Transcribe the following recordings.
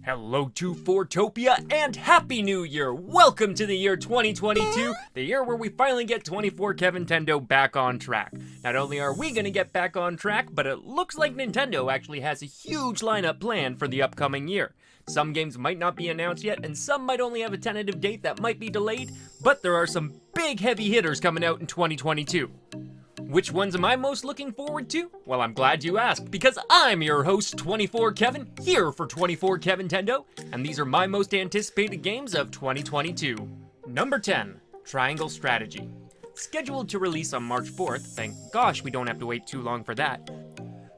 Hello to Fortopia and Happy New Year! Welcome to the year 2022, the year where we finally get 24Kevin Nintendo back on track. Not only are we gonna get back on track, but it looks like Nintendo actually has a huge lineup planned for the upcoming year. Some games might not be announced yet, and some might only have a tentative date that might be delayed, but there are some big heavy hitters coming out in 2022. Which ones am I most looking forward to? Well, I'm glad you asked, because I'm your host, 24Kevin, here for 24Kevin Nintendo, and these are my most anticipated games of 2022. Number 10, Triangle Strategy. Scheduled to release on March 4th, thank gosh we don't have to wait too long for that,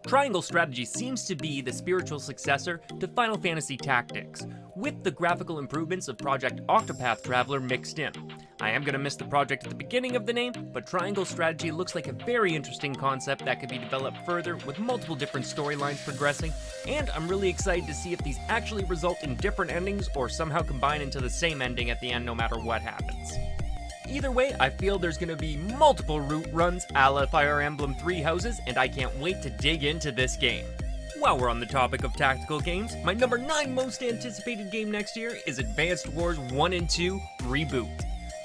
Triangle Strategy seems to be the spiritual successor to Final Fantasy Tactics, with the graphical improvements of Project Octopath Traveler mixed in. I am going to miss the project at the beginning of the name, but Triangle Strategy looks like a very interesting concept that could be developed further with multiple different storylines progressing, and I'm really excited to see if these actually result in different endings or somehow combine into the same ending at the end no matter what happens. Either way, I feel there's going to be multiple route runs a la Fire Emblem Three Houses, and I can't wait to dig into this game. While we're on the topic of tactical games, my number 9 most anticipated game next year is Advanced Wars 1 and 2 Reboot.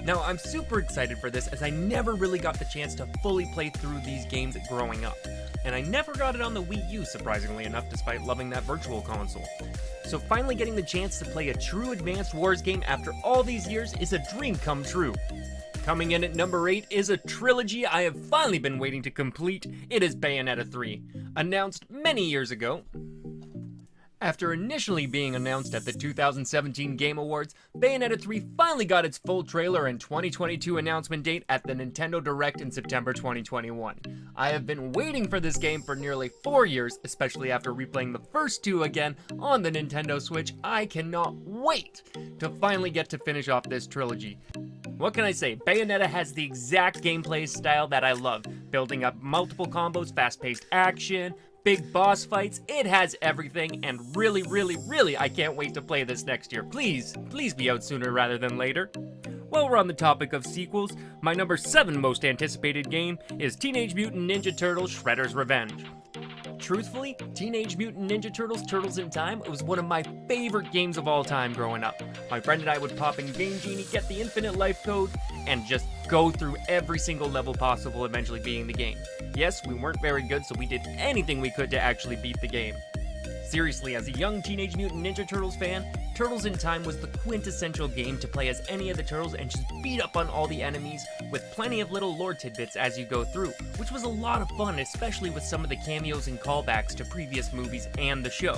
Now, I'm super excited for this as I never really got the chance to fully play through these games growing up. And I never got it on the Wii U, surprisingly enough, despite loving that virtual console. So finally getting the chance to play a true Advanced Wars game after all these years is a dream come true. Coming in at number 8 is a trilogy I have finally been waiting to complete. It is Bayonetta 3, announced many years ago. After initially being announced at the 2017 Game Awards, Bayonetta 3 finally got its full trailer and 2022 announcement date at the Nintendo Direct in September 2021. I have been waiting for this game for nearly 4 years, especially after replaying the first two again on the Nintendo Switch. I cannot wait to finally get to finish off this trilogy. What can I say? Bayonetta has the exact gameplay style that I love. Building up multiple combos, fast-paced action, big boss fights, it has everything, and really, I can't wait to play this next year. Please be out sooner rather than later. While we're on the topic of sequels, my number 7 most anticipated game is Teenage Mutant Ninja Turtles Shredder's Revenge. Truthfully, Teenage Mutant Ninja Turtles Turtles in Time was one of my favorite games of all time growing up. My friend and I would pop in Game Genie, get the infinite life code, and just go through every single level possible, eventually beating the game. Yes, we weren't very good, so we did anything we could to actually beat the game. Seriously, as a young Teenage Mutant Ninja Turtles fan, Turtles in Time was the quintessential game to play as any of the turtles and just beat up on all the enemies with plenty of little lore tidbits as you go through, which was a lot of fun, especially with some of the cameos and callbacks to previous movies and the show.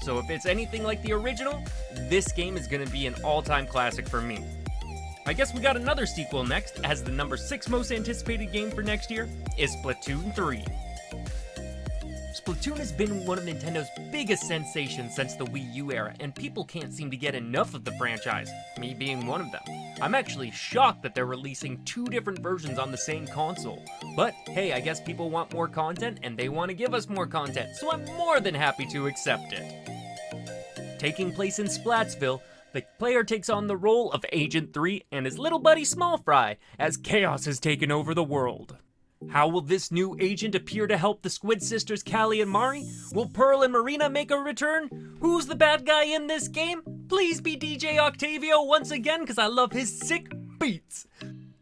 So if it's anything like the original, this game is going to be an all-time classic for me. I guess we got another sequel next, as the number 6 most anticipated game for next year is Splatoon 3. Splatoon has been one of Nintendo's biggest sensations since the Wii U era, and people can't seem to get enough of the franchise, me being one of them. I'm actually shocked that they're releasing 2 different versions on the same console. But hey, I guess people want more content, and they want to give us more content, so I'm more than happy to accept it. Taking place in Splatsville, the player takes on the role of Agent 3 and his little buddy Small Fry, as chaos has taken over the world. How will this new agent appear to help the Squid Sisters Callie and Mari? Will Pearl and Marina make a return? Who's the bad guy in this game? Please be DJ Octavio once again, because I love his sick beats.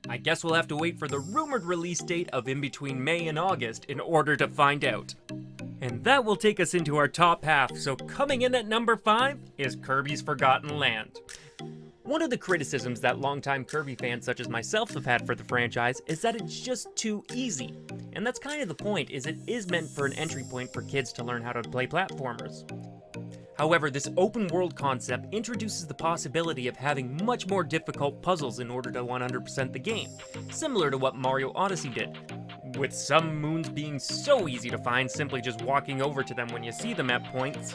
I guess we'll have to wait for the rumored release date of in between May and August in order to find out. And that will take us into our top half, so coming in at number 5 is Kirby's Forgotten Land. One of the criticisms that longtime Kirby fans such as myself have had for the franchise is that it's just too easy. And that's kind of the point, is it is meant for an entry point for kids to learn how to play platformers. However, this open world concept introduces the possibility of having much more difficult puzzles in order to 100% the game, similar to what Mario Odyssey did, with some moons being so easy to find simply just walking over to them when you see them at points,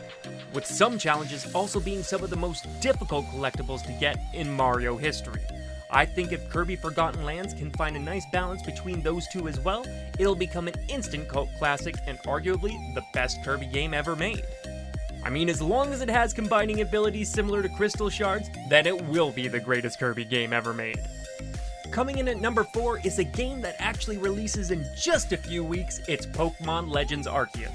with some challenges also being some of the most difficult collectibles to get in Mario history. I think if Kirby Forgotten Lands can find a nice balance between those two as well, it'll become an instant cult classic and arguably the best Kirby game ever made. I mean, as long as it has combining abilities similar to Crystal Shards, then it will be the greatest Kirby game ever made. Coming in at number 4 is a game that actually releases in just a few weeks. It's Pokemon Legends Arceus.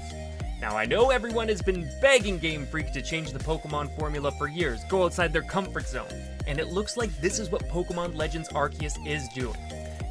Now, I know everyone has been begging Game Freak to change the Pokemon formula for years, go outside their comfort zone, and it looks like this is what Pokemon Legends Arceus is doing.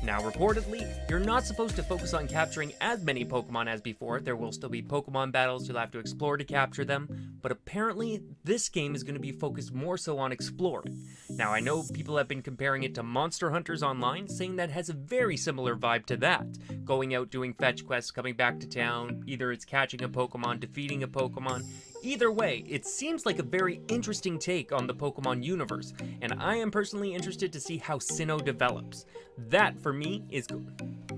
Now, reportedly, you're not supposed to focus on capturing as many Pokemon as before. There will still be Pokemon battles, you'll have to explore to capture them, but apparently this game is going to be focused more so on exploring. Now, I know people have been comparing it to Monster Hunters Online, saying that has a very similar vibe to that. Going out doing fetch quests, coming back to town, either it's catching a Pokemon, defeating a Pokemon. Either way, it seems like a very interesting take on the Pokemon universe, and I am personally interested to see how Sinnoh develops. That, for me, is good.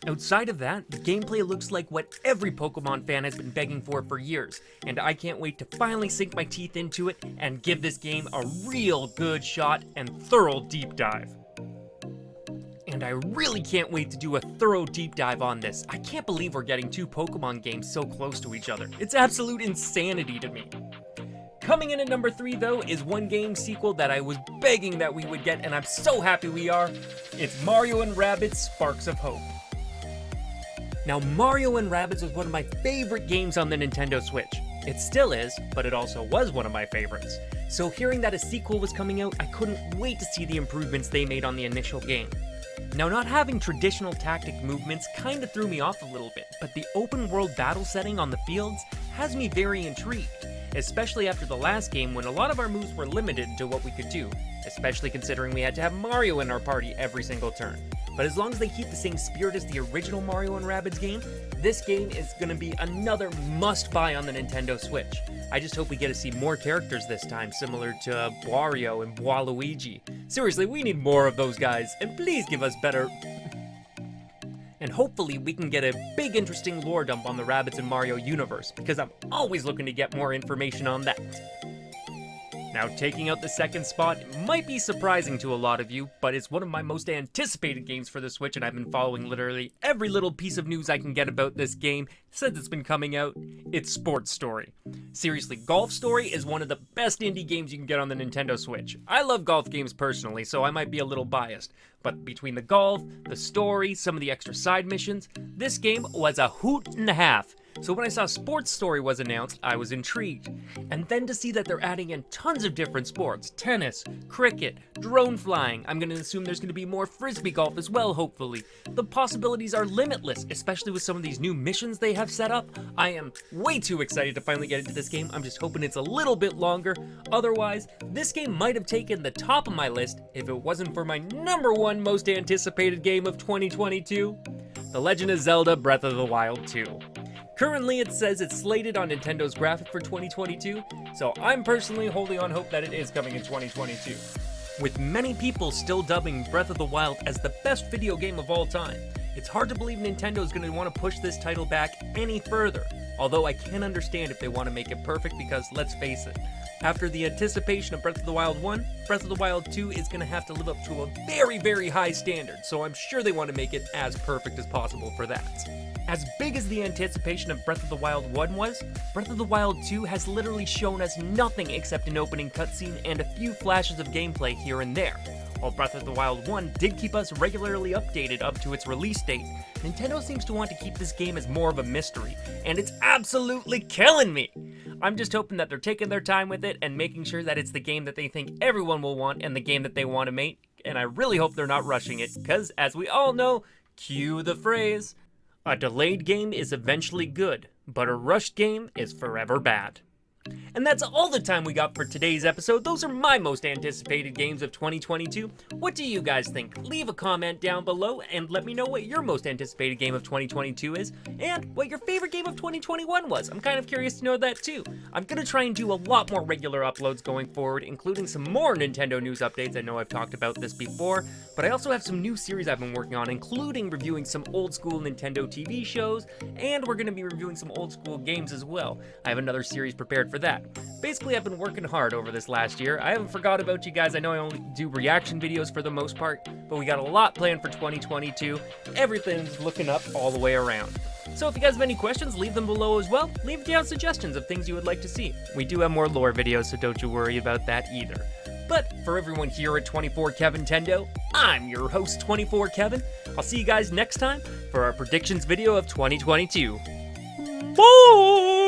Outside of that, the gameplay looks like what every Pokemon fan has been begging for years, and I can't wait to finally sink my teeth into it and give this game a real good shot and thorough deep dive. And I really can't wait to do a thorough deep dive on this. I can't believe we're getting two Pokemon games so close to each other. It's absolute insanity to me. Coming in at number 3 though is one game sequel that I was begging that we would get, and I'm so happy we are. It's Mario & Rabbids Sparks of Hope. Now, Mario & Rabbids was one of my favorite games on the Nintendo Switch. It still is, but it also was one of my favorites. So hearing that a sequel was coming out, I couldn't wait to see the improvements they made on the initial game. Now, not having traditional tactic movements kinda threw me off a little bit, but the open world battle setting on the fields has me very intrigued, especially after the last game when a lot of our moves were limited to what we could do, especially considering we had to have Mario in our party every single turn. But as long as they keep the same spirit as the original Mario & Rabbids game, this game is gonna be another must-buy on the Nintendo Switch. I just hope we get to see more characters this time, similar to Wario and Waluigi. Seriously, we need more of those guys, and please give us better... And hopefully we can get a big interesting lore dump on the Rabbids and Mario universe, because I'm always looking to get more information on that. Now, taking out the second spot might be surprising to a lot of you, but it's one of my most anticipated games for the Switch, and I've been following literally every little piece of news I can get about this game since it's been coming out. It's Sports Story. Seriously, Golf Story is one of the best indie games you can get on the Nintendo Switch. I love golf games personally, so I might be a little biased, but between the golf, the story, some of the extra side missions, this game was a hoot and a half. So when I saw Sports Story was announced, I was intrigued. And then to see that they're adding in tons of different sports, tennis, cricket, drone flying, I'm gonna assume there's gonna be more frisbee golf as well, hopefully. The possibilities are limitless, especially with some of these new missions they have set up. I am way too excited to finally get into this game. I'm just hoping it's a little bit longer. Otherwise, this game might have taken the top of my list if it wasn't for my #1 most anticipated game of 2022, The Legend of Zelda Breath of the Wild 2. Currently, it says it's slated on Nintendo's graphic for 2022, so I'm personally holding on hope that it is coming in 2022. With many people still dubbing Breath of the Wild as the best video game of all time, it's hard to believe Nintendo is going to want to push this title back any further, although I can understand if they want to make it perfect because, let's face it, after the anticipation of Breath of the Wild 1, Breath of the Wild 2 is going to have to live up to a very, very high standard, so I'm sure they want to make it as perfect as possible for that. As big as the anticipation of Breath of the Wild 1 was, Breath of the Wild 2 has literally shown us nothing except an opening cutscene and a few flashes of gameplay here and there. While Breath of the Wild 1 did keep us regularly updated up to its release date, Nintendo seems to want to keep this game as more of a mystery, and it's absolutely killing me! I'm just hoping that they're taking their time with it and making sure that it's the game that they think everyone will want and the game that they want to make, and I really hope they're not rushing it, because as we all know, cue the phrase, a delayed game is eventually good, but a rushed game is forever bad. And that's all the time we got for today's episode. Those are my most anticipated games of 2022. What do you guys think? Leave a comment down below and let me know what your most anticipated game of 2022 is and what your favorite game of 2021 was. I'm kind of curious to know that too. I'm gonna try and do a lot more regular uploads going forward, including some more Nintendo news updates. I know I've talked about this before, but I also have some new series I've been working on, including reviewing some old school Nintendo TV shows, and we're gonna be reviewing some old school games as well. I have another series prepared for that. Basically, I've been working hard over this last year. I haven't forgot about you guys. I know I only do reaction videos for the most part, but we got a lot planned for 2022. Everything's looking up all the way around. So if you guys have any questions, leave them below as well. Leave down suggestions of things you would like to see. We do have more lore videos, so don't you worry about that either. But for everyone here at 24Kevin, I'm your host, 24Kevin. I'll see you guys next time for our predictions video of 2022. Bye!